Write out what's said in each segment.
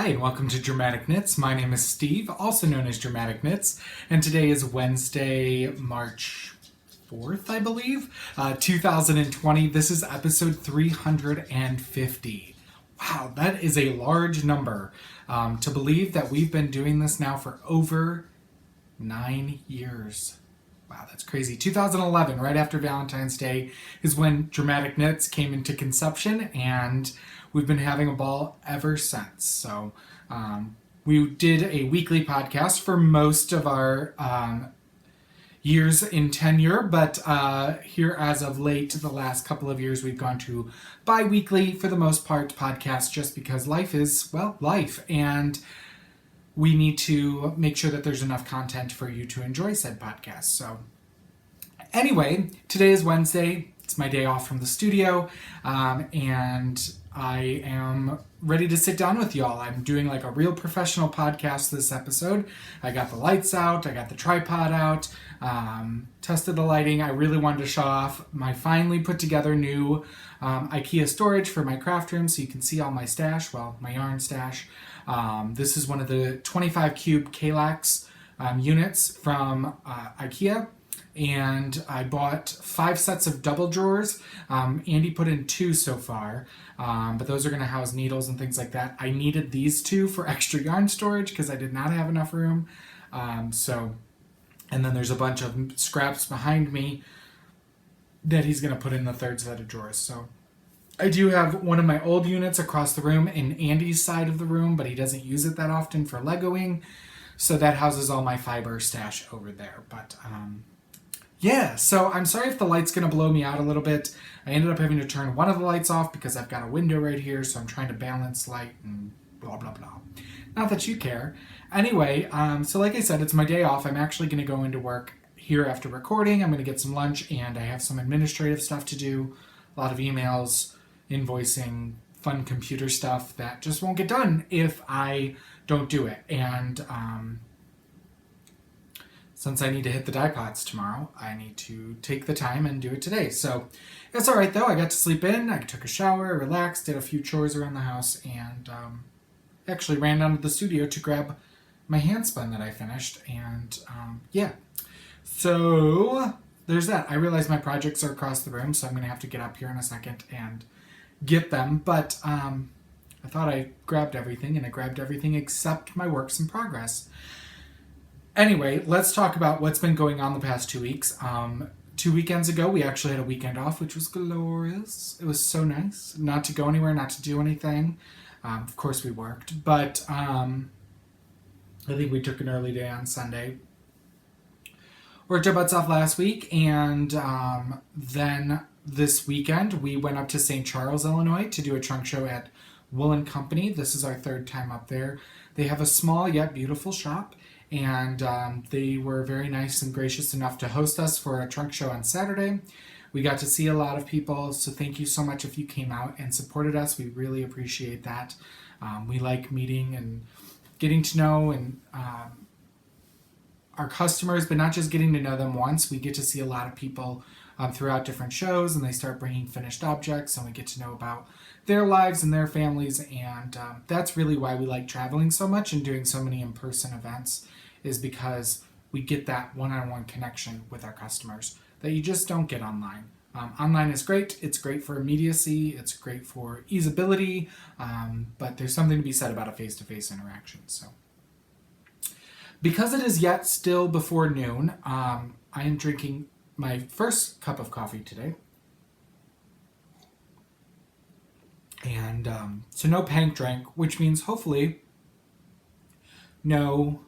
Hi, and welcome to Dramatic Knits. My name is Steve, also known as Dramatic Knits, and today is Wednesday, March 4th, I believe, 2020. This is episode 350. Wow, that is a large number. To believe that we've been doing this now for over 9 years. Wow, that's crazy. 2011, right after Valentine's Day, is when Dramatic Knits came into conception, and we've been having a ball ever since. So we did a weekly podcast for most of our years in tenure, but here as of late, the last couple of years, we've gone to bi-weekly, for the most part, podcasts, just because life is, well, life. And we need to make sure that there's enough content for you to enjoy said podcast. So anyway, today is Wednesday. It's my day off from the studio, and I am ready to sit down with y'all. I'm doing like a real professional podcast this episode. I got the lights out, I got the tripod out, tested the lighting. I really wanted to show off my finely put together new IKEA storage for my craft room, so you can see all my stash, well, my yarn stash. This is one of the 25 cube Kallax units from IKEA. And I bought 5 sets of double drawers. Andy put in 2 so far, but those are going to house needles and things like that. I needed these 2 for extra yarn storage because I did not have enough room. And then there's a bunch of scraps behind me that he's going to put in the 3rd set of drawers. So I do have one of my old units across the room in Andy's side of the room, but he doesn't use it that often for Legoing. So that houses all my fiber stash over there. But yeah, so I'm sorry if the light's going to blow me out a little bit. I ended up having to turn one of the lights off because I've got a window right here, so I'm trying to balance light and blah, blah, blah. Not that you care. Anyway, so like I said, it's my day off. I'm actually going to go into work here after recording. I'm going to get some lunch, and I have some administrative stuff to do. A lot of emails, invoicing, fun computer stuff that just won't get done if I don't do it. And since I need to hit the dye pots tomorrow, I need to take the time and do it today. So it's all right, though. I got to sleep in. I took a shower, relaxed, did a few chores around the house, and actually ran down to the studio to grab my handspun that I finished. And yeah, so there's that. I realize my projects are across the room, so I'm going to have to get up here in a second and get them. But I thought I grabbed everything, and I grabbed everything except my works in progress. Anyway, let's talk about what's been going on the past 2 weeks. 2 weekends ago, we actually had a weekend off, which was glorious. It was so nice not to go anywhere, not to do anything. Of course, we worked, but I think we took an early day on Sunday. Worked our butts off last week, and then this weekend, we went up to St. Charles, Illinois to do a trunk show at Wool & Company. This is our 3rd time up there. They have a small yet beautiful shop. And they were very nice and gracious enough to host us for a trunk show on Saturday. We got to see a lot of people, so thank you so much if you came out and supported us. We really appreciate that. We like meeting and getting to know and our customers, but not just getting to know them once. We get to see a lot of people throughout different shows, and they start bringing finished objects, and we get to know about their lives and their families, and that's really why we like traveling so much and doing so many in-person events, is because we get that one-on-one connection with our customers that you just don't get online. Online is great. It's great for immediacy. It's great for easeability, but there's something to be said about a face-to-face interaction. So, because it is yet still before noon, I am drinking my first cup of coffee today. And so no pank drink, which means hopefully no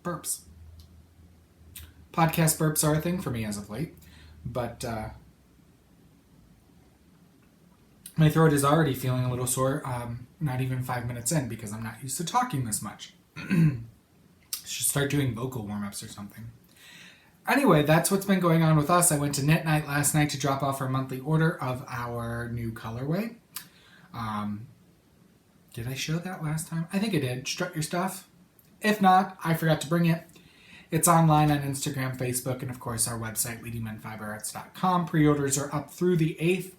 burps. Podcast burps are a thing for me as of late, but my throat is already feeling a little sore, not even 5 minutes in, because I'm not used to talking this much. Should start doing vocal warm-ups or something. Anyway, that's what's been going on with us. I went to Knit Night last night to drop off our monthly order of our new colorway. Did I show that last time? I think I did. Strut your stuff. If not, I forgot to bring it. It's online on Instagram, Facebook, and of course our website, leadingmenfiberarts.com. Pre-orders are up through the 8th.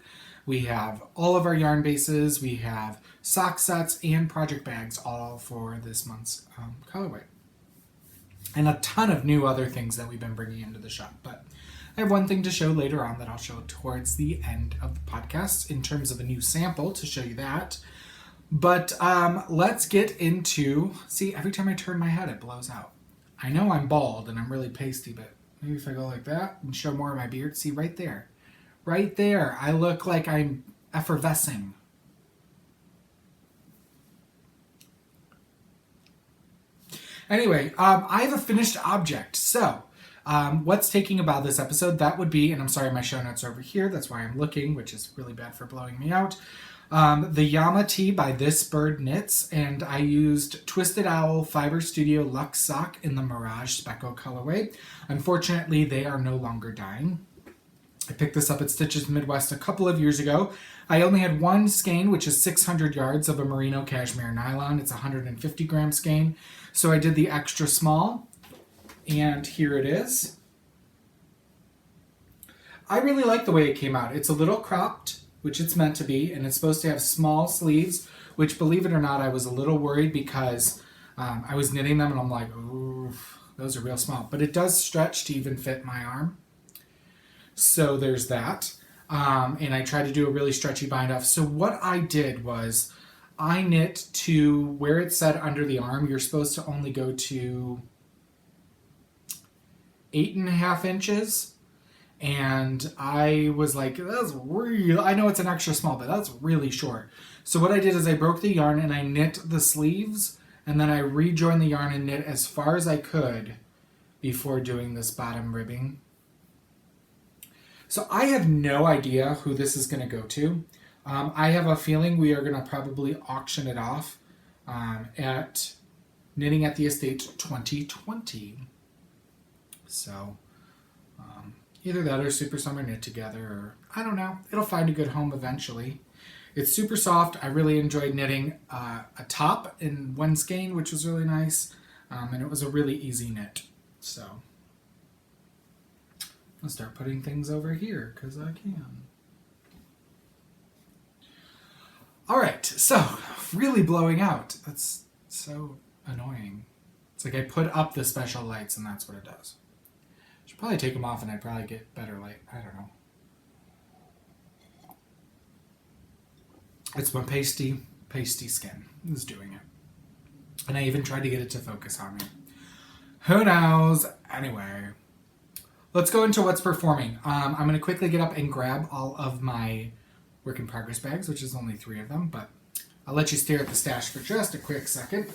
We have all of our yarn bases. We have sock sets and project bags all for this month's colorway. And a ton of new other things that we've been bringing into the shop. But I have one thing to show later on that I'll show towards the end of the podcast in terms of a new sample to show you that. But let's get into, see, every time I turn my head, it blows out. I know I'm bald and I'm really pasty, but maybe if I go like that and show more of my beard, see right there. Right there, I look like I'm effervescing. Anyway, I have a finished object. So, what's taking about this episode? That would be, and I'm sorry, my show notes are over here. That's why I'm looking, which is really bad for blowing me out. The Yama tee by This Bird Knits, and I used Twisted Owl Fiber Studio Luxe Sock in the Mirage Speckle colorway. Unfortunately, they are no longer dying. I picked this up at Stitches Midwest a couple of years ago. I only had one skein, which is 600 yards of a merino cashmere nylon. It's a 150 gram skein. So I did the extra small, and here it is. I really like the way it came out. It's a little cropped, which it's meant to be, and it's supposed to have small sleeves, which, believe it or not, I was a little worried because I was knitting them and I'm like, ooh, those are real small. But it does stretch to even fit my arm. So there's that. And I tried to do a really stretchy bind off. So what I did was I knit to where it said under the arm. You're supposed to only go to 8.5 inches. And I was like, that's real. I know it's an extra small, but that's really short. So what I did is I broke the yarn and I knit the sleeves, and then I rejoined the yarn and knit as far as I could before doing this bottom ribbing. So I have no idea who this is going to go to. I have a feeling we are going to probably auction it off at Knitting at the Estate 2020. So either that or Super Summer Knit Together, or I don't know. It'll find a good home eventually. It's super soft. I really enjoyed knitting a top in one skein, which was really nice. And it was a really easy knit. So I'll start putting things over here because I can. All right, so really blowing out. That's so annoying. It's like I put up the special lights and that's what it does. Should probably take them off and I'd probably get better light. I don't know. It's my pasty skin is doing it. And I even tried to get it to focus on me. Who knows? Anyway, let's go into what's performing. I'm going to quickly get up and grab all of my work in progress bags, which is only 3 of them, but I'll let you stare at the stash for just a quick second.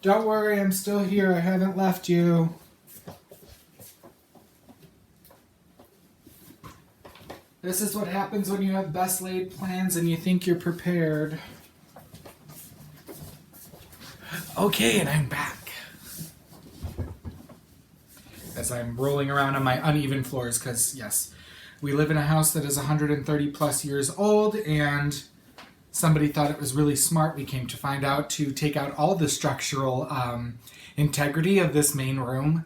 Don't worry, I'm still here. I haven't left you. This is what happens when you have best laid plans and you think you're prepared. Okay, and I'm back. As I'm rolling around on my uneven floors, because yes, we live in a house that is 130 plus years old, and somebody thought it was really smart, we came to find out, to take out all the structural integrity of this main room.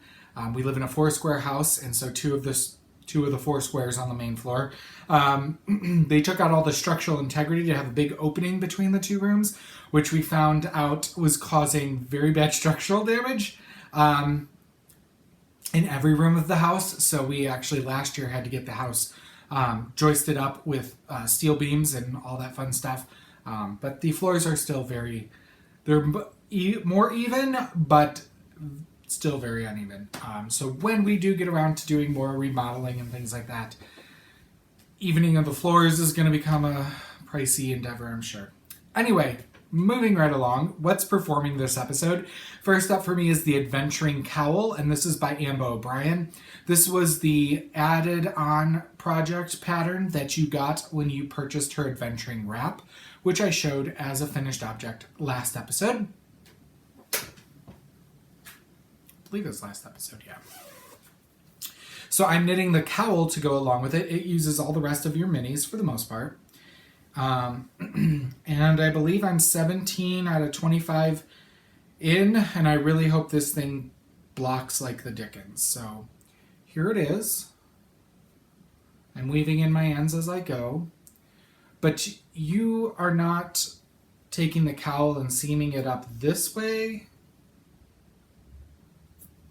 We live in a 4-square house, and so two of the 4 squares on the main floor, they took out all the structural integrity to have a big opening between the 2 rooms, which we found out was causing very bad structural damage in every room of the house. So we actually last year had to get the house joisted up with steel beams and all that fun stuff. But the floors are still they're more even, but still very uneven. So when we do get around to doing more remodeling and things like that, evening of the floors is going to become a pricey endeavor, I'm sure. Anyway, moving right along, what's performing this episode? First up for me is the Adventuring Cowl, and this is by Amber O'Brien. This was the added on project pattern that you got when you purchased her Adventuring Wrap, which I showed as a finished object last episode. I believe it was last episode, yeah. So I'm knitting the cowl to go along with it. It uses all the rest of your minis for the most part. And I believe I'm 17 out of 25 in, and I really hope this thing blocks like the dickens. So here it is. I'm I'm weaving in my ends as I go, but you are not taking the cowl and seaming it up this way.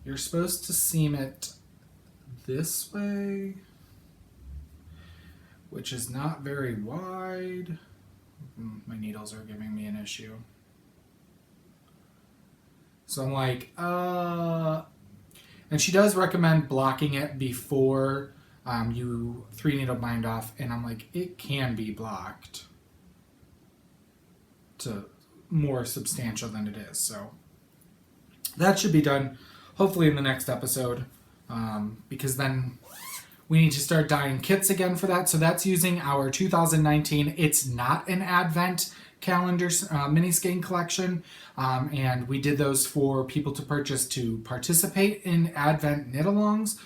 You're supposed to seam it this way, which is not very wide. My needles are giving me an issue. So I'm like, and she does recommend blocking it before you 3-needle bind off, and I'm like, it can be blocked to more substantial than it is. So that should be done hopefully in the next episode, because then we need to start dyeing kits again for that. So that's using our 2019 It's Not an Advent calendar mini skein collection, and we did those for people to purchase to participate in Advent knit-alongs,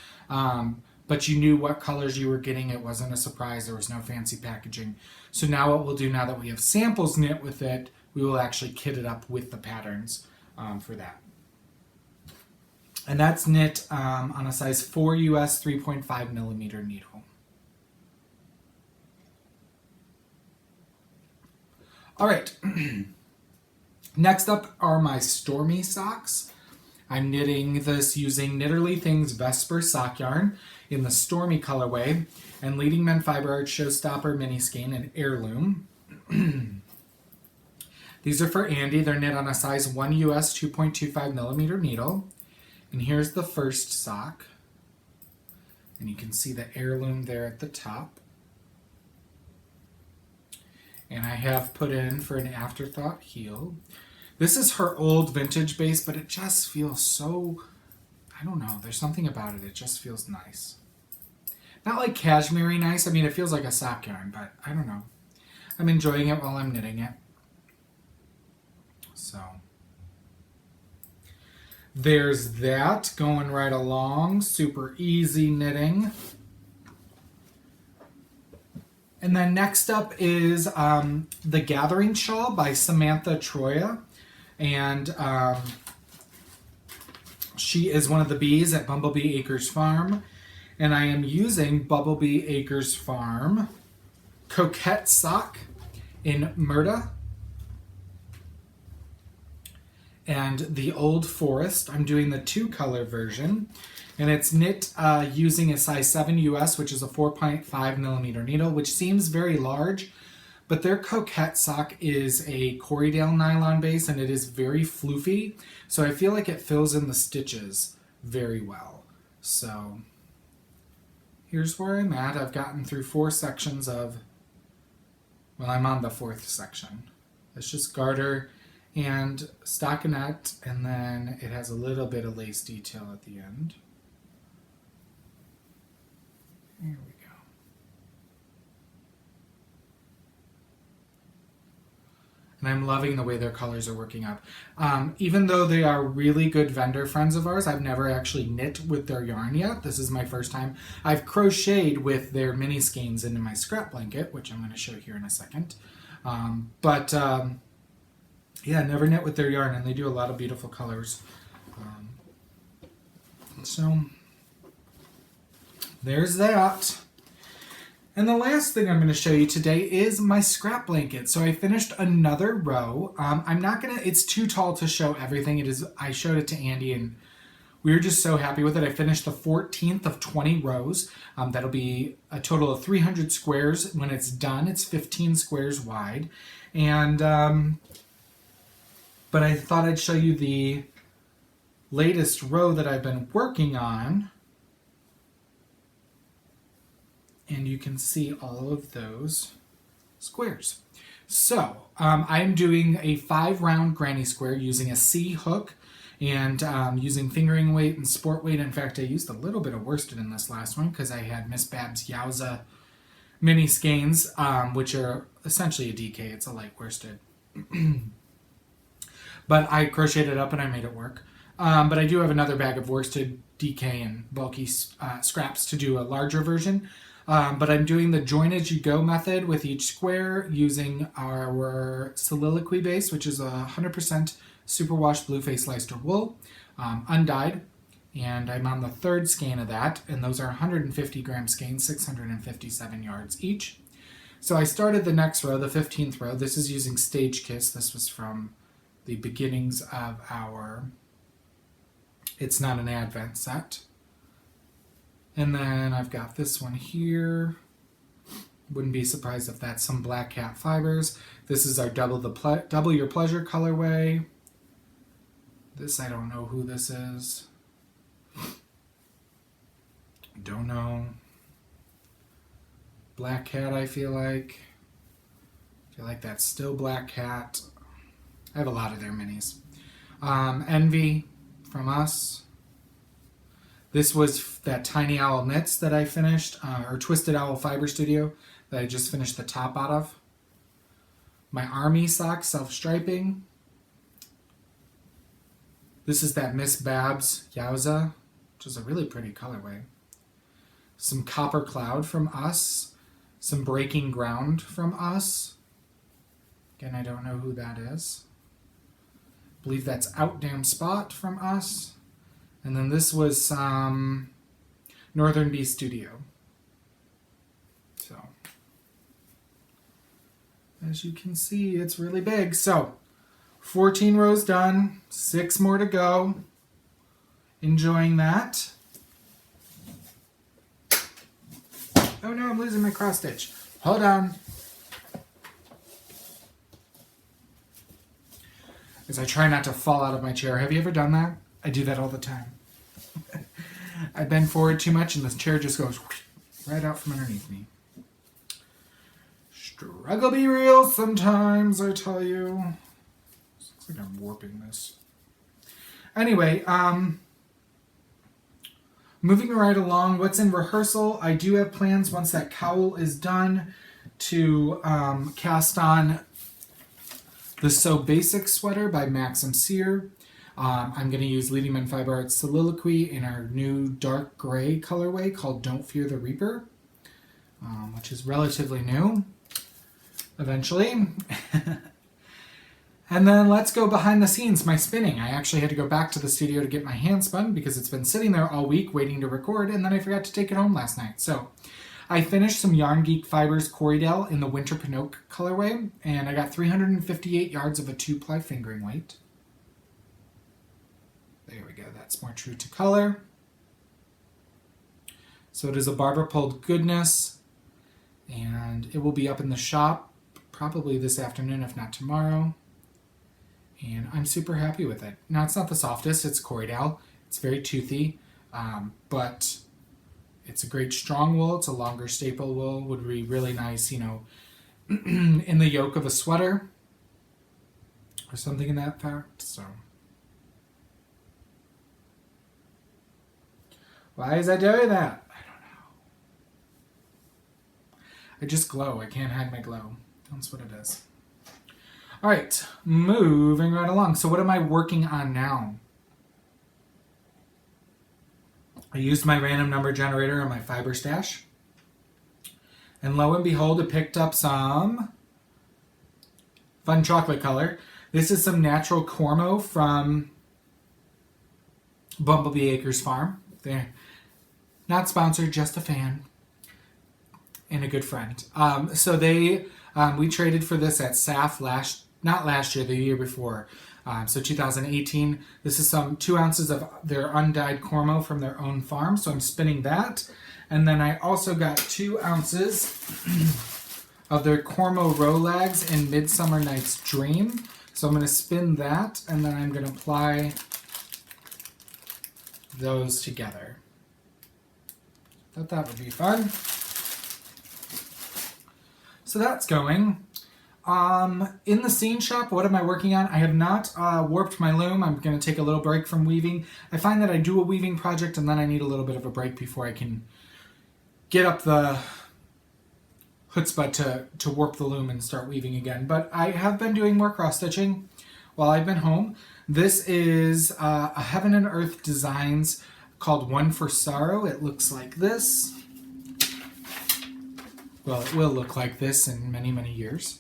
but you knew what colors you were getting. It wasn't a surprise. There was no fancy packaging. So now what we'll do, now that we have samples knit with it, we will actually kit it up with the patterns for that. And that's knit on a size 4 US 3.5 millimeter needle. All right, next up are my Stormy socks. I'm knitting this using Knitterly Things Vesper sock yarn in the Stormy colorway and Leading Men Fiber Art Showstopper mini skein in Heirloom. These are for Andy. They're knit on a size 1 US 2.25 millimeter needle. And here's the first sock. And you can see the Heirloom there at the top. And I have put in for an afterthought heel. This is her old vintage base, but it just feels so, I don't know, there's something about it. It just feels nice. Not like cashmere nice. I mean, it feels like a sock yarn, but I don't know. I'm enjoying it while I'm knitting it. So there's that going right along. Super easy knitting. And then next up is The Gathering Shawl by Samantha Troya. And she is one of the bees at Bumblebee Acres Farm. And I am using Bumblebee Acres Farm Coquette Sock in Murda. And the Old Forest. I'm doing the 2-color version. And it's knit using a size 7 US, which is a 4.5 millimeter needle, which seems very large. But their Coquette sock is a Corriedale nylon base, and it is very floofy. So I feel like it fills in the stitches very well. So here's where I'm at. I've gotten through 4 sections of, well, I'm on the 4th section. It's just garter and stockinette, and then it has a little bit of lace detail at the end. Here we go. And I'm loving the way their colors are working up. Even though they are really good vendor friends of ours, I've never actually knit with their yarn yet. This is my first time. I've crocheted with their mini skeins into my scrap blanket, which I'm going to show here in a second. Yeah, never knit with their yarn, and they do a lot of beautiful colors. So there's that. And the last thing I'm going to show you today is my scrap blanket. So I finished another row. I'm not going to, it's too tall to show everything. I showed it to Andy and we were just so happy with it. I finished the 14th of 20 rows. That'll be a total of 300 squares. When it's done, it's 15 squares wide. And, but I thought I'd show you the latest row that I've been working on. And you can see all of those squares. So I'm doing a 5-round granny square using a C hook and using fingering weight and sport weight. In fact, I used a little bit of worsted in this last one because I had Miss Babs Yowza mini skeins, which are essentially a DK. It's a light worsted. But I crocheted it up and I made it work. But I do have another bag of worsted DK and bulky scraps to do a larger version. But I'm doing the join as you go method with each square using our soliloquy base, which is 100% superwash blue face Leicester wool, undyed. And I'm on the third skein of that, and those are 150 gram skeins, 657 yards each. So I started the next row, the 15th row. This is using Stage Kiss. This was from the beginnings of our It's Not an Advent set. And then I've got this one here. Wouldn't be surprised if that's some Black Cat fibers. This is our Double Your Pleasure colorway. This, I don't know who this is. Don't know. Black Cat, I feel like. That's still Black Cat. I have a lot of their minis. Envy from us. This was that Tiny Owl Knits that I finished, or Twisted Owl Fiber Studio that I just finished the top out of. My Army Sock Self-Striping. This is that Miss Babs Yowza, which is a really pretty colorway. Some Copper Cloud from us. Some Breaking Ground from us. Again, I don't know who that is. I believe that's Out Damn Spot from us. And then this was some Northern Bee Studio. So, as you can see, it's really big. So, 14 rows done, 6 more to go. Enjoying that. Oh no, I'm losing my cross stitch. Hold on. As I try not to fall out of my chair. Have you ever done that? I do that all the time. I bend forward too much and the chair just goes right out from underneath me. Struggle be real sometimes, I tell you. Looks like I'm warping this. Anyway, moving right along, what's in rehearsal? I do have plans once that cowl is done to cast on the So Basic sweater by Maxim Sear. I'm going to use Leading Men Fiber Arts Soliloquy in our new dark gray colorway called Don't Fear the Reaper, which is relatively new, eventually. And then let's go behind the scenes, my spinning. I actually had to go back to the studio to get my hand spun because it's been sitting there all week waiting to record, and then I forgot to take it home last night. So I finished some Yarn Geek Fibers Corydale in the Winter Pinoc colorway, and I got 358 yards of a 2-ply fingering weight. There we go, that's more true to color. So it is a barber pulled goodness, and it will be up in the shop probably this afternoon, if not tomorrow. And I'm super happy with it. Now, it's not the softest, it's Corydale. It's very toothy, but it's a great strong wool. It's a longer staple wool. Would be really nice, you know, in the yoke of a sweater or something in that fact, so. Why is I doing that? I don't know. I just glow. I can't hide my glow. That's what it is. All right, moving right along. So what am I working on now? I used my random number generator on my fiber stash. And lo and behold, it picked up some fun chocolate color. This is some natural Cormo from Bumblebee Acres Farm. They're not sponsored, just a fan and a good friend. So we traded for this at SAF not last year, the year before. So 2018. This is some 2 ounces of their undyed Cormo from their own farm. So I'm spinning that. And then I also got 2 ounces of their Cormo Rolags in Midsummer Night's Dream. So I'm going to spin that, and then I'm going to apply those together. Thought that would be fun. So that's going. In the scene shop, what am I working on? I have not warped my loom. I'm going to take a little break from weaving. I find that I do a weaving project and then I need a little bit of a break before I can get up the chutzpah to warp the loom and start weaving again. But I have been doing more cross-stitching while I've been home. This is a Heaven and Earth Designs called One for Sorrow. It looks like this. Well, it will look like this in many, many years.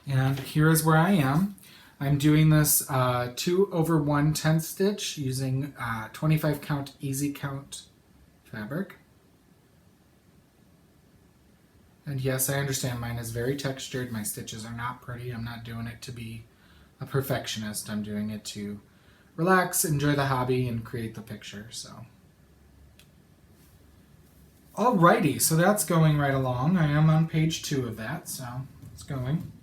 And here is where I am. I'm doing this 2 over 1/10 stitch using 25 count easy count fabric. And yes, I understand mine is very textured. My stitches are not pretty. I'm not doing it to be a perfectionist. I'm doing it to relax, enjoy the hobby, and create the picture. So, alrighty, so that's going right along. I am on page 2 of that, so it's going.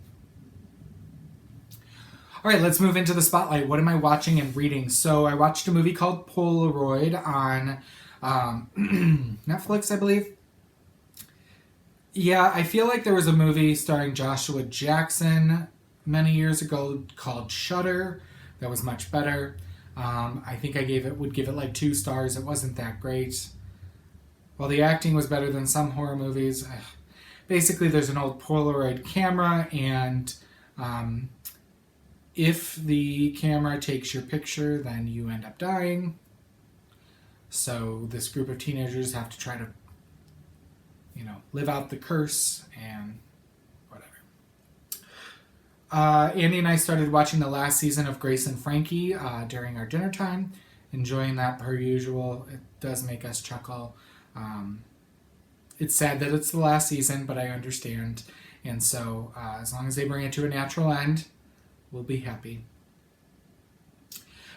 All right, let's move into the spotlight. What am I watching and reading? So I watched a movie called Polaroid on Netflix, I believe. Yeah, I feel like there was a movie starring Joshua Jackson many years ago called Shutter that was much better. I think I would give it like 2 stars. It wasn't that great. While the acting was better than some horror movies, basically there's an old Polaroid camera, and if the camera takes your picture, then you end up dying. So this group of teenagers have to try to, live out the curse and whatever. Andy and I started watching the last season of Grace and Frankie during our dinner time. Enjoying that per usual. It does make us chuckle. It's sad that it's the last season, but I understand. And so as long as they bring it to a natural end, we'll be happy.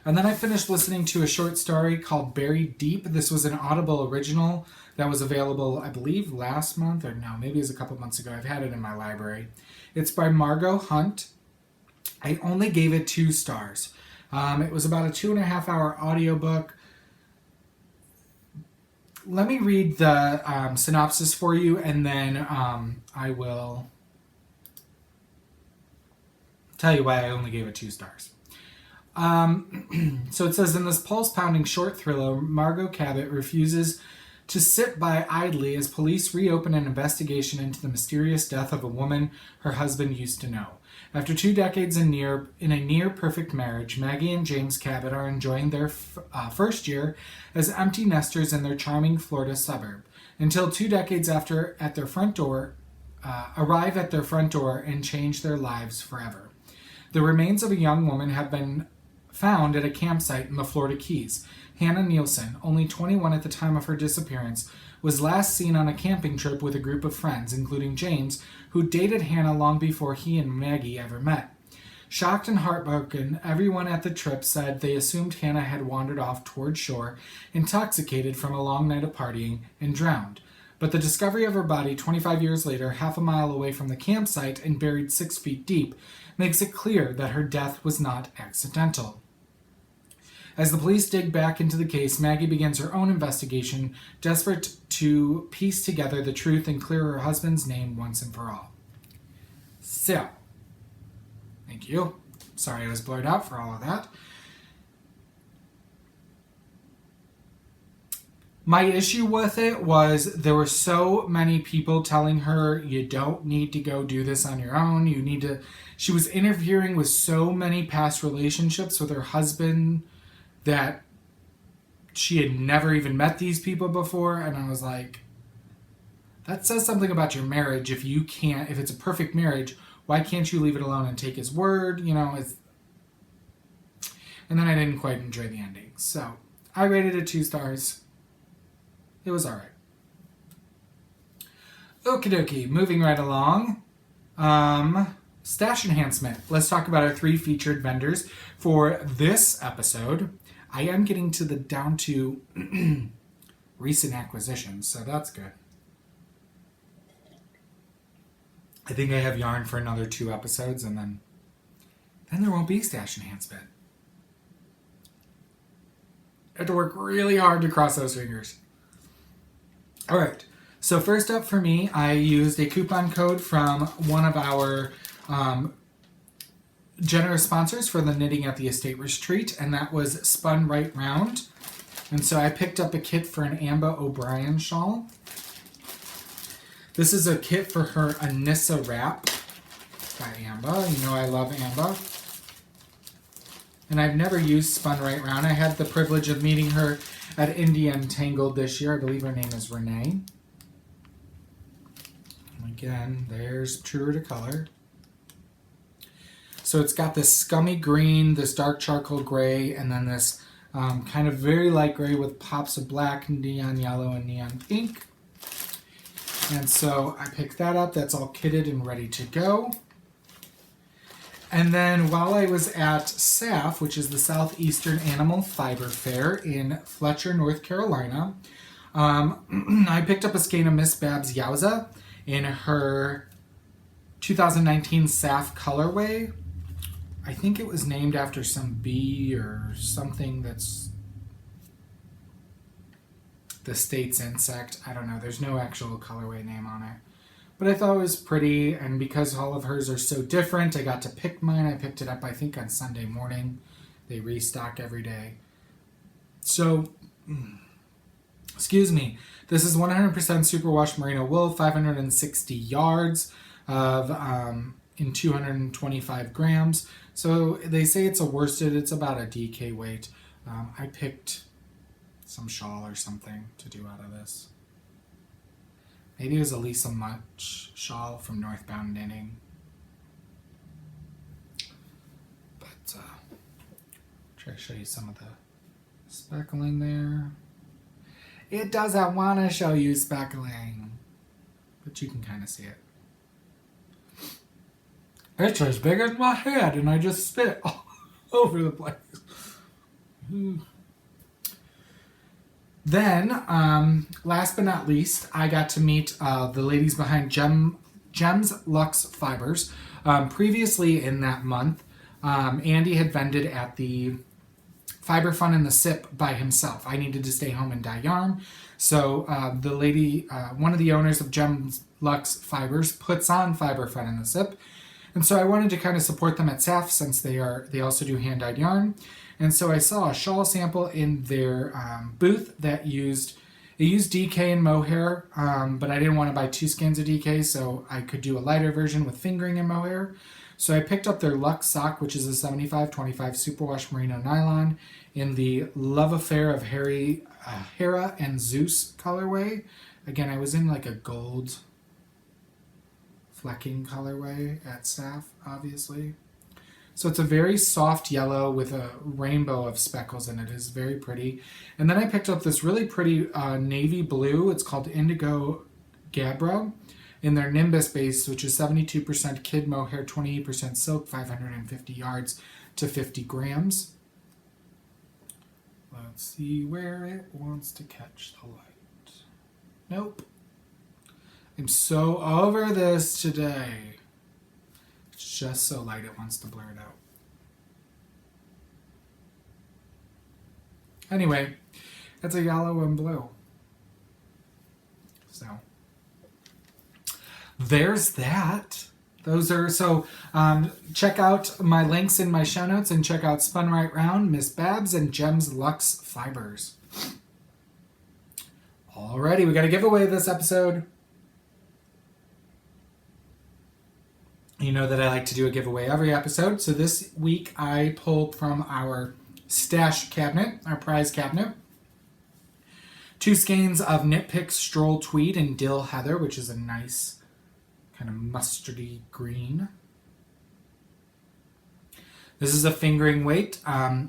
And then I finished listening to a short story called Buried Deep. This was an Audible original that was available, I believe, last month, or no, maybe it was a couple months ago. I've had it in my library. It's by Margot Hunt. I only gave it 2 stars. It was about a 2.5-hour audiobook. Let me read the synopsis for you, and then I will tell you why I only gave it 2 stars. So it says, in this pulse-pounding short thriller, Margot Cabot refuses to sit by idly as police reopen an investigation into the mysterious death of a woman her husband used to know. After 2 decades in a near-perfect marriage, Maggie and James Cabot are enjoying their first year as empty nesters in their charming Florida suburb, until 2 decades arrive at their front door and change their lives forever. The remains of a young woman have been found at a campsite in the Florida Keys. Hannah Nielsen, only 21 at the time of her disappearance, was last seen on a camping trip with a group of friends, including James, who dated Hannah long before he and Maggie ever met. Shocked and heartbroken, everyone at the trip said they assumed Hannah had wandered off toward shore, intoxicated from a long night of partying, and drowned. But the discovery of her body 25 years later, half a mile away from the campsite and buried 6 feet deep, makes it clear that her death was not accidental. As the police dig back into the case, Maggie begins her own investigation, desperate to piece together the truth and clear her husband's name once and for all. So, thank you. Sorry I was blurred out for all of that. My issue with it was there were so many people telling her, you don't need to go do this on your own. She was interfering with so many past relationships with her husband that she had never even met these people before. And I was like, that says something about your marriage. If it's a perfect marriage, why can't you leave it alone and take his word? And then I didn't quite enjoy the ending. So I rated it 2 stars. It was all right. Okie dokie, moving right along. Stash enhancement. Let's talk about our 3 featured vendors for this episode. I am getting down to recent acquisitions, so that's good. I think I have yarn for another 2 episodes, and then there won't be stash enhancement. I have to work really hard to cross those fingers. All right, so first up for me, I used a coupon code from one of our generous sponsors for the Knitting at the Estate Retreat, and that was Spun Right Round. And so I picked up a kit for an Amba O'Brien shawl. This is a kit for her Anissa wrap by Amba. You know I love Amba. And I've never used Spun Right Round. I had the privilege of meeting her at Indie Untangled this year. I believe her name is Renee. And again, there's Truer to Color. So it's got this scummy green, this dark charcoal gray, and then this kind of very light gray with pops of black, neon yellow, and neon pink. And so I picked that up. That's all kitted and ready to go. And then while I was at SAF, which is the Southeastern Animal Fiber Fair in Fletcher, North Carolina, I picked up a skein of Miss Babs Yowza in her 2019 SAF colorway. I think it was named after some bee or something that's the state's insect. I don't know. There's no actual colorway name on it. But I thought it was pretty, and because all of hers are so different, I got to pick mine. I picked it up, I think, on Sunday morning. They restock every day. So, excuse me. This is 100% superwash merino wool, 560 yards of in 225 grams. So they say it's a worsted. It's about a DK weight. I picked some shawl or something to do out of this. Maybe it was a Lisa Much shawl from Northbound Knitting. But try to show you some of the speckling there. It doesn't want to show you speckling, but you can kind of see it. It's as big as my head, and I just spit all over the place. Then, last but not least, I got to meet the ladies behind Gems Luxe Fibers. Previously in that month, Andy had vended at the Fiber Fun in the SIP by himself. I needed to stay home and dye yarn. So the lady, one of the owners of Gems Luxe Fibers, puts on Fiber Fun in the SIP. And so I wanted to kind of support them at SAF since they also do hand-dyed yarn. And so I saw a shawl sample in their booth that used DK and mohair, but I didn't want to buy 2 skeins of DK, so I could do a lighter version with fingering and mohair. So I picked up their Luxe sock, which is a 75-25 superwash merino nylon in the Love Affair of Hera and Zeus colorway. Again, I was in like a gold flecking colorway at SAF, obviously. So it's a very soft yellow with a rainbow of speckles in it. It's very pretty. And then I picked up this really pretty navy blue. It's called Indigo Gabra in their Nimbus base, which is 72% kid mohair, 28% silk, 550 yards to 50 grams. Let's see where it wants to catch the light. Nope. I'm so over this today. It's just so light it wants to blur it out. Anyway, it's a yellow and blue. So there's that. Those are check out my links in my show notes and check out Spun Right Round, Miss Babs, and Gems Luxe Fibers. Alrighty, we got a giveaway this episode. You know that I like to do a giveaway every episode. So this week I pulled from our stash cabinet, our prize cabinet, 2 skeins of Knit Picks Stroll Tweed and Dill Heather, which is a nice kind of mustardy green. This is a fingering weight.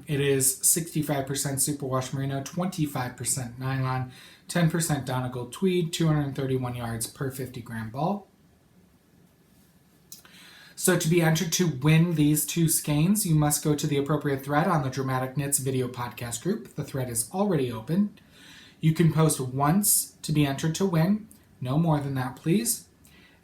It is 65% superwash merino, 25% nylon, 10% Donegal tweed, 231 yards per 50 gram ball. So to be entered to win these 2 skeins, you must go to the appropriate thread on the Dramatic Knits video podcast group. The thread is already open. You can post once to be entered to win. No more than that, please.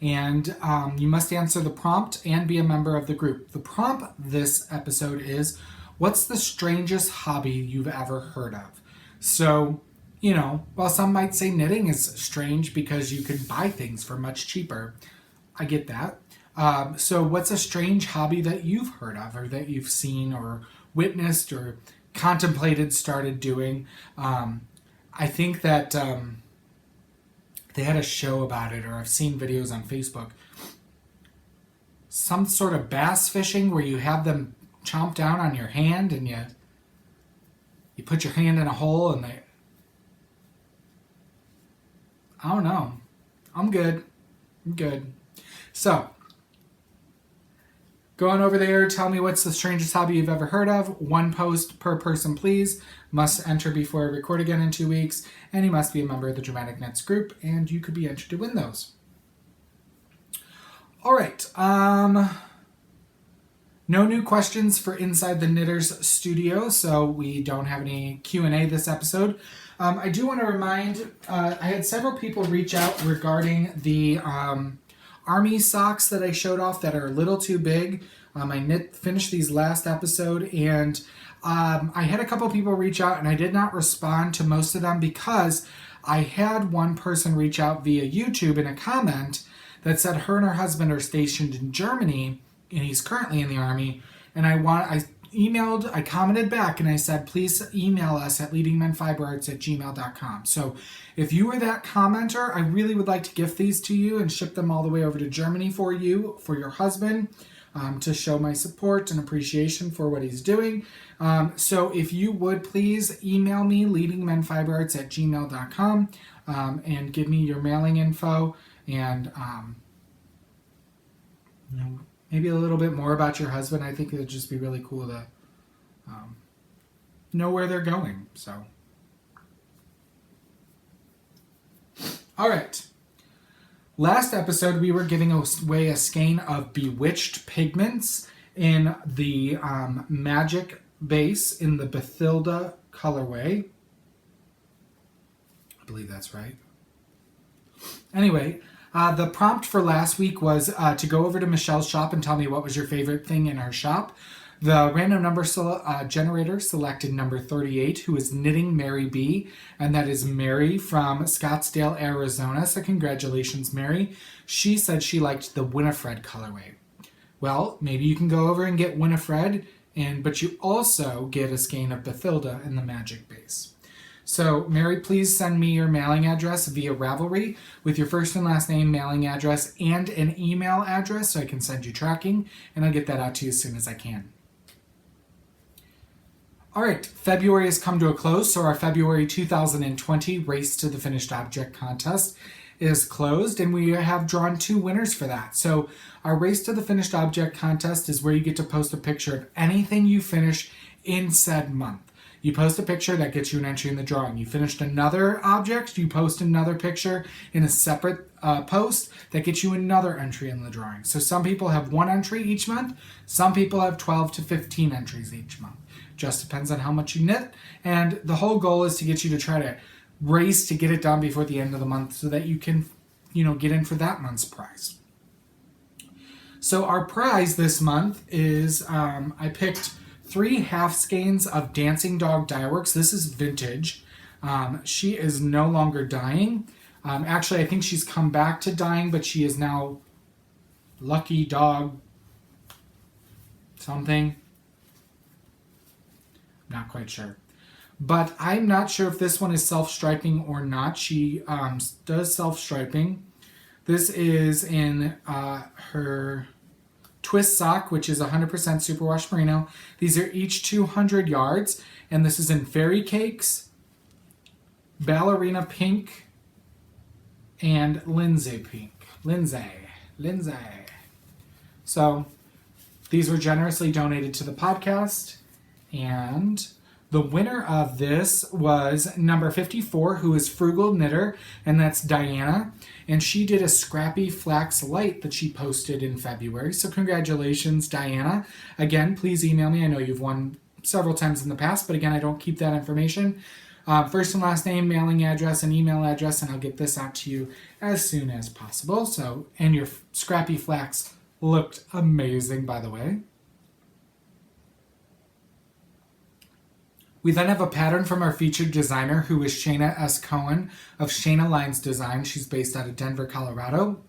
And you must answer the prompt and be a member of the group. The prompt this episode is, what's the strangest hobby you've ever heard of? So, you know, while some might say knitting is strange because you can buy things for much cheaper, I get that. So what's a strange hobby that you've heard of or that you've seen or witnessed or contemplated started doing? I think that they had a show about it, or I've seen videos on Facebook. Some sort of bass fishing where you have them chomp down on your hand and you put your hand in a hole and they... I don't know. I'm good. So... Go on over there, tell me what's the strangest hobby you've ever heard of. 1 post per person, please. Must enter before I record again in 2 weeks, and you must be a member of the Dramatic Knits group, and you could be entered to win those. All right. No new questions for Inside the Knitters Studio, so we don't have any Q&A this episode. I do want to remind, I had several people reach out regarding the army socks that I showed off that are a little too big. I finished these last episode, and I had a couple people reach out, and I did not respond to most of them because I had one person reach out via YouTube in a comment that said her and her husband are stationed in Germany, and he's currently in the Army, and I commented back, and I said, please email us at leadingmenfiberarts@gmail.com. So if you were that commenter, I really would like to gift these to you and ship them all the way over to Germany for you, for your husband, to show my support and appreciation for what he's doing. So if you would please email me, leadingmenfiberarts@gmail.com, and give me your mailing info and maybe a little bit more about your husband. I think it would just be really cool to know where they're going. So, all right. Last episode, we were giving away a skein of Bewitched pigments in the Magic base in the Bathilda colorway. I believe that's right. Anyway, the prompt for last week was to go over to Michelle's shop and tell me what was your favorite thing in her shop. The random number generator selected number 38, who is Knitting Mary B, and that is Mary from Scottsdale, Arizona. So congratulations, Mary. She said she liked the Winifred colorway. Well, maybe you can go over and get Winifred, but you also get a skein of Bathilda in the Magic base. So, Mary, please send me your mailing address via Ravelry with your first and last name, mailing address, and an email address so I can send you tracking, and I'll get that out to you as soon as I can. All right, February has come to a close, so our February 2020 Race to the Finished Object contest is closed, and we have drawn 2 winners for that. So our Race to the Finished Object contest is where you get to post a picture of anything you finish in said month. You post a picture, that gets you an entry in the drawing. You finished another object, you post another picture in a separate post, that gets you another entry in the drawing. So some people have 1 entry each month, some people have 12 to 15 entries each month. Just depends on how much you knit, and the whole goal is to get you to try to race to get it done before the end of the month so that you can, get in for that month's prize. So our prize this month is, I picked 3 half skeins of Dancing Dog Dyeworks. This is vintage. She is no longer dyeing. Actually, I think she's come back to dyeing, but she is now Lucky Dog something. Not quite sure. But I'm not sure if this one is self-striping or not. She does self-striping. This is in her twist sock, which is 100% superwash merino. These are each 200 yards, and this is in Fairy Cakes, Ballerina Pink, and Lindsay Pink. Lindsay. So these were generously donated to the podcast, and the winner of this was number 54, who is Frugal Knitter, and that's Diana. And she did a Scrappy Flax Light that she posted in February. So congratulations, Diana. Again, please email me. I know you've won several times in the past, but again, I don't keep that information. First and last name, mailing address, and email address, and I'll get this out to you as soon as possible. So, and your Scrappy Flax looked amazing, by the way. We then have a pattern from our featured designer, who is Shayna S. Cohen of Shayna Lines Design. She's based out of Denver, Colorado.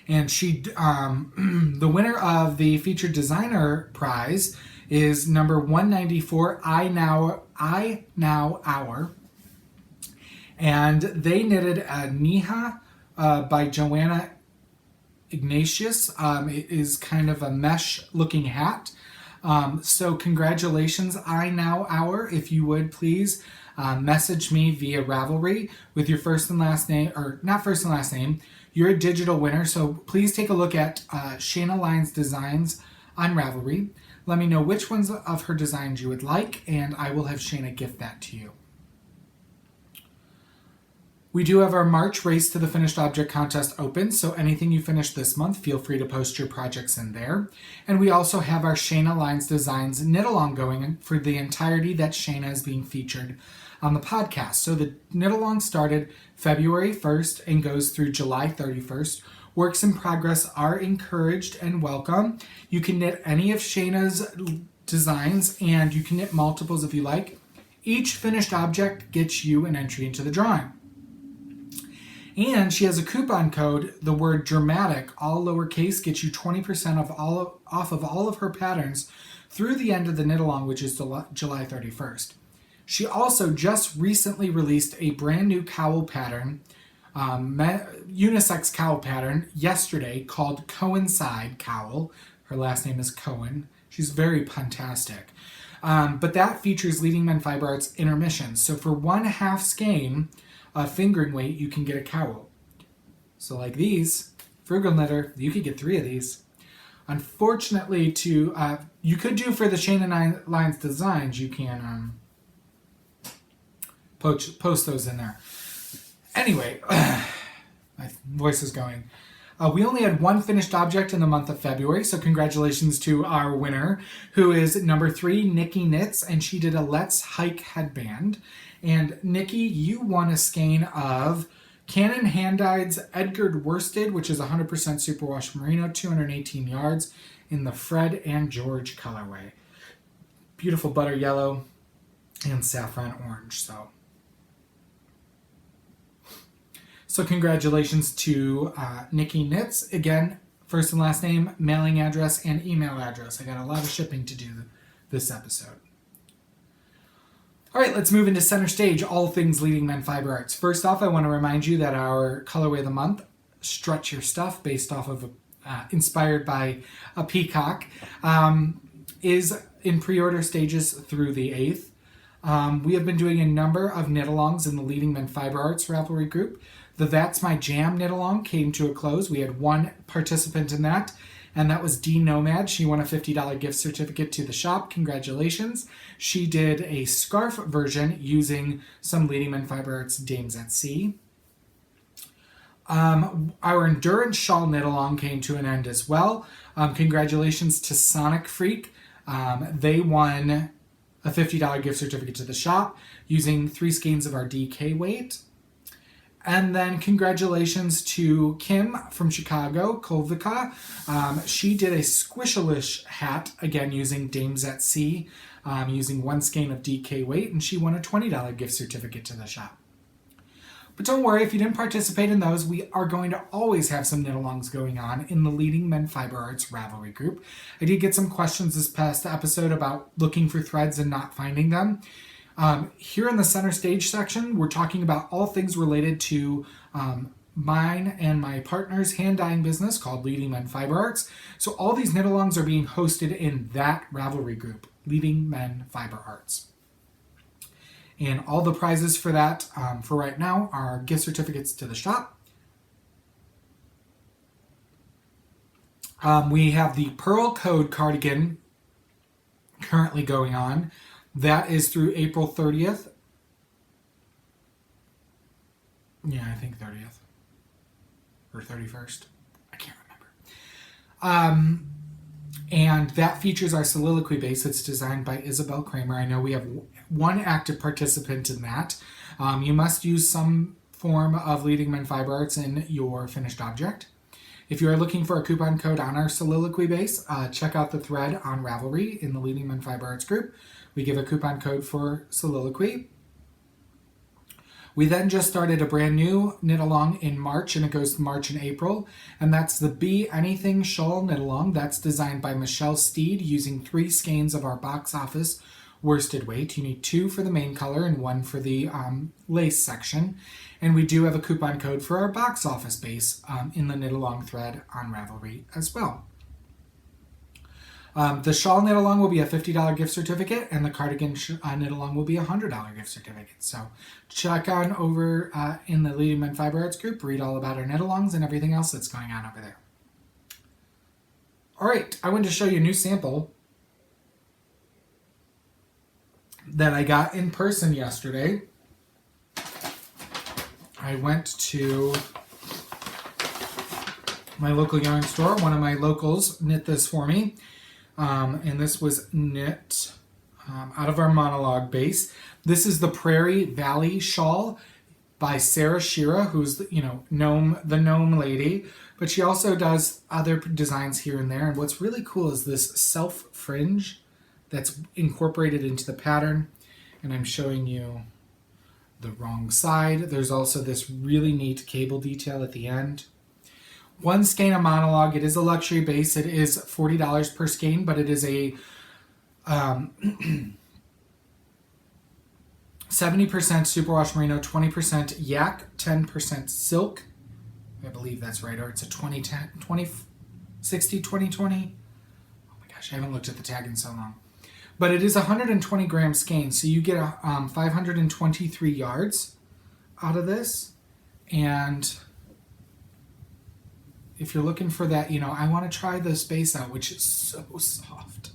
And she, the winner of the featured designer prize is number 194, I Now Hour. And they knitted a Niha by Joanna Ignatius. It is kind of a mesh looking hat. So congratulations, I Now Hour. If you would please message me via Ravelry with your first and last name, or not first and last name, you're a digital winner, so please take a look at Shayna Lyons Designs on Ravelry. Let me know which ones of her designs you would like, and I will have Shayna gift that to you. We do have our March Race to the Finished Object contest open, so anything you finish this month, feel free to post your projects in there. And we also have our Shayna Lyons Designs knit-along going for the entirety that Shayna is being featured on the podcast. So the knit-along started February 1st and goes through July 31st. Works in progress are encouraged and welcome. You can knit any of Shayna's designs, and you can knit multiples if you like. Each finished object gets you an entry into the drawing. And she has a coupon code, the word dramatic, all lowercase, gets you 20% off of all of her patterns through the end of the knit-along, which is July 31st. She also just recently released a brand new cowl pattern, unisex cowl pattern, yesterday called Coincide Cowl. Her last name is Cohen. She's very puntastic. But that features Leading Men Fiber Arts intermission. So for 1/2 skein, fingering weight, you can get a cowl. So like these, Frugal Knitter, you could get 3 of these. Unfortunately, you could do for the Shayna Lyons Designs, you can post those in there. Anyway, my voice is going. We only had 1 finished object in the month of February, so congratulations to our winner, who is number 3, Nikki Knits, and she did a Let's Hike headband. And Nikki, you won a skein of Cannon Hand-Dyed's Edgard Worsted, which is 100% superwash merino, 218 yards, in the Fred and George colorway. Beautiful butter yellow and saffron orange. So congratulations to Nikki Knits. Again, first and last name, mailing address, and email address. I got a lot of shipping to do this episode. All right, let's move into center stage, all things Leading Men Fiber Arts. First off, I want to remind you that our colorway of the month, Stretch Your Stuff, based off of, inspired by a peacock, is in pre-order stages through the 8th. We have been doing a number of knit-alongs in the Leading Men Fiber Arts Ravelry group. The That's My Jam knit-along came to a close. We had 1 participant in that, and that was D Nomad. She won a $50 gift certificate to the shop. Congratulations. She did a scarf version using some Leading Men Fiber Arts Dames at Sea. Our Endurance Shawl knit-along came to an end as well. Congratulations to Sonic Freak. They won a $50 gift certificate to the shop using 3 skeins of our DK weight. And then congratulations to Kim from Chicago, Kolvika. She did a Squishalish hat, again using Dames at Sea, using 1 skein of DK weight, and she won a $20 gift certificate to the shop. But don't worry, if you didn't participate in those, we are going to always have some knit-alongs going on in the Leading Men Fiber Arts Ravelry group. I did get some questions this past episode about looking for threads and not finding them. Here in the center stage section, we're talking about all things related to mine and my partner's hand dyeing business called Leading Men Fiber Arts. So all these knit-alongs are being hosted in that Ravelry group, Leading Men Fiber Arts. And all the prizes for that, for right now, are gift certificates to the shop. We have the Pearl Code cardigan currently going on. That is through April 30th. Yeah, I think 30th. Or 31st. I can't remember. And that features our soliloquy base. It's designed by Isabel Kramer. I know we have 1 active participant in that. You must use some form of Leading Men Fiber Arts in your finished object. If you are looking for a coupon code on our soliloquy base, check out the thread on Ravelry in the Leading Men Fiber Arts group. We give a coupon code for soliloquy. We then just started a brand new knit-along in March, and it goes to March and April, and that's the Be Anything Shawl knit-along. That's designed by Michelle Steed using 3 skeins of our box office worsted weight. You need 2 for the main color and 1 for the lace section. And we do have a coupon code for our box office base in the knit-along thread on Ravelry as well. The shawl knit along will be a $50 gift certificate, and the cardigan knit along will be a $100 gift certificate. So check on over in the Leading Men Fiber Arts group, read all about our knit alongs and everything else that's going on over there. All right, I wanted to show you a new sample that I got in person yesterday. I went to my local yarn store. One of my locals knit this for me. And this was knit out of our monologue base. This is the Prairie Valley Shawl by Sarah Shira, who's the gnome lady. But she also does other designs here and there. And what's really cool is this self fringe that's incorporated into the pattern. And I'm showing you the wrong side. There's also this really neat cable detail at the end. One skein of monologue. It is a luxury base. It is $40 per skein, but it is a 70% superwash merino, 20% yak, 10% silk. I believe that's right, or it's a 60, 20, 20. Oh my gosh, I haven't looked at the tag in so long. But it is a 120 gram skein, so you get 523 yards out of this. And if you're looking for that, I want to try this base out, which is so soft.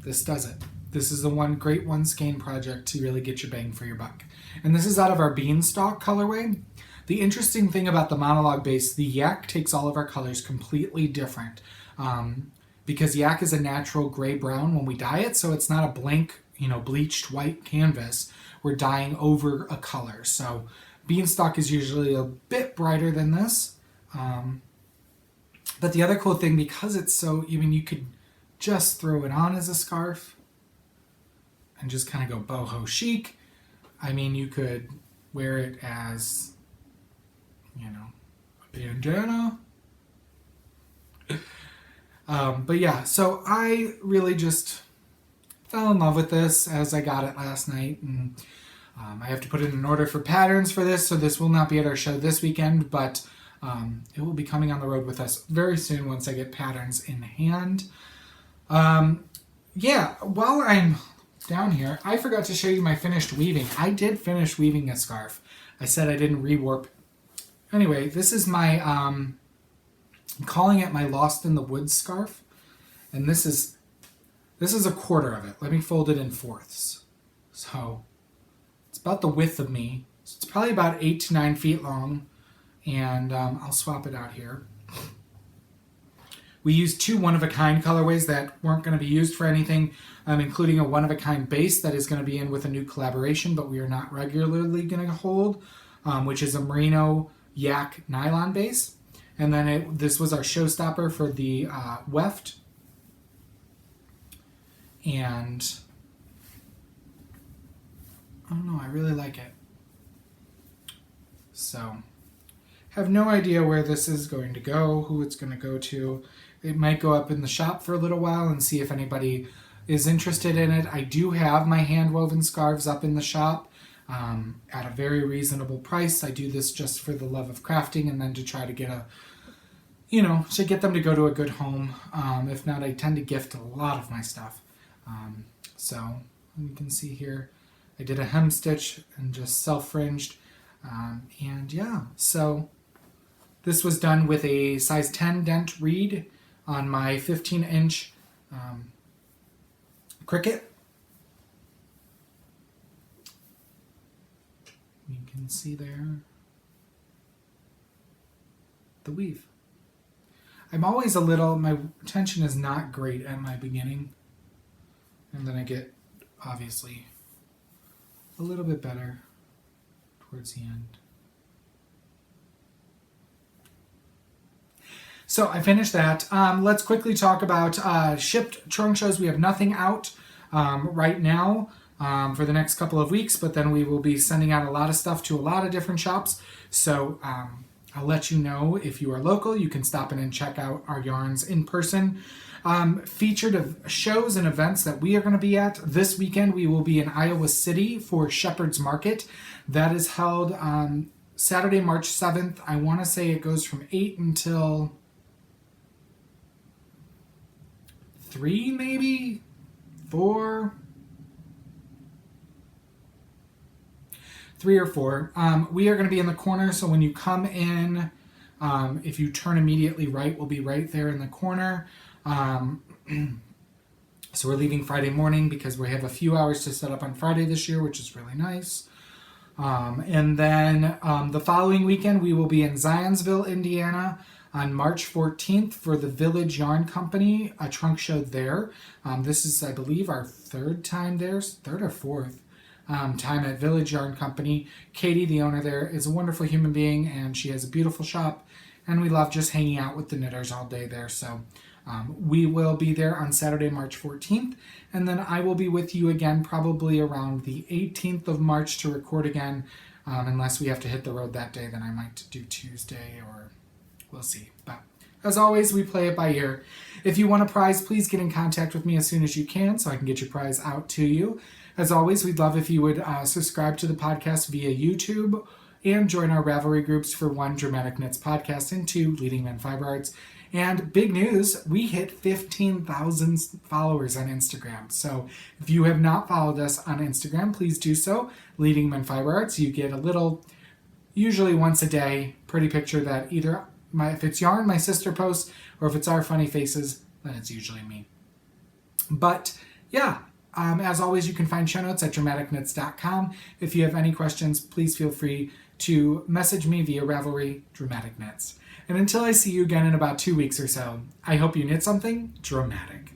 This does it. This is the one great one skein project to really get your bang for your buck. And this is out of our Beanstalk colorway. The interesting thing about the monologue base, the yak takes all of our colors completely different. Because yak is a natural gray-brown when we dye it, so it's not a blank, bleached white canvas. We're dyeing over a color. So Beanstalk is usually a bit brighter than this. But the other cool thing, because it's so, you could just throw it on as a scarf and just kind of go boho chic. You could wear it as, a bandana. But yeah, so I really just fell in love with this as I got it last night. And I have to put in an order for patterns for this, so this will not be at our show this weekend, but it will be coming on the road with us very soon once I get patterns in hand. Yeah, while I'm down here, I forgot to show you my finished weaving. I did finish weaving a scarf. I said I didn't rewarp. Anyway, this is my, I'm calling it my Lost in the Woods scarf. And this is a quarter of it. Let me fold it in fourths. So it's about the width of me. So it's probably about 8 to 9 feet long. And I'll swap it out here. We used 2 one-of-a-kind colorways that weren't going to be used for anything, including a one-of-a-kind base that is going to be in with a new collaboration, but we are not regularly going to hold, which is a merino yak nylon base. And then this was our showstopper for the weft. And I don't know, I really like it. So have no idea where this is going to go, who it's going to go to. It might go up in the shop for a little while and see if anybody is interested in it. I do have my hand-woven scarves up in the shop at a very reasonable price. I do this just for the love of crafting and then to try to get to get them to go to a good home. If not, I tend to gift a lot of my stuff. So you can see here, I did a hem stitch and just self-fringed. And yeah, so this was done with a size 10 dent reed on my 15-inch Cricut. You can see there the weave. I'm always my tension is not great at my beginning. And then I get, obviously, a little bit better towards the end. So I finished that. Let's quickly talk about shipped trunk shows. We have nothing out right now for the next couple of weeks, but then we will be sending out a lot of stuff to a lot of different shops. So I'll let you know if you are local. You can stop in and check out our yarns in person. Featured of shows and events that we are going to be at. This weekend we will be in Iowa City for Shepherd's Market. That is held on Saturday, March 7th. I want to say it goes from 8 until 3, maybe 4. 3 or 4. We are going to be in the corner, so when you come in, if you turn immediately right, we'll be right there in the corner. So we're leaving Friday morning because we have a few hours to set up on Friday this year, which is really nice. And then the following weekend, we will be in Zionsville, Indiana on March 14th for the Village Yarn Company, a trunk show there. This is, I believe, our third or fourth time at Village Yarn Company. Katie, the owner there, is a wonderful human being, and she has a beautiful shop, and we love just hanging out with the knitters all day there. So we will be there on Saturday, March 14th, and then I will be with you again probably around the 18th of March to record again, unless we have to hit the road that day. Then I might do Tuesday, or we'll see. But as always, we play it by ear. If you want a prize, please get in contact with me as soon as you can so I can get your prize out to you. As always, we'd love if you would subscribe to the podcast via YouTube and join our Ravelry groups for 1, Dramatic Knits Podcast, and 2, Leading Men Fiber Arts. And big news, we hit 15,000 followers on Instagram. So if you have not followed us on Instagram, please do so. Leading Men Fiber Arts, you get a little, usually once a day, pretty picture that either, if it's yarn, my sister posts, or if it's our funny faces, then it's usually me. But yeah, as always, you can find show notes at dramaticknits.com. If you have any questions, please feel free to message me via Ravelry Dramatic Knits. And until I see you again in about 2 weeks or so, I hope you knit something dramatic.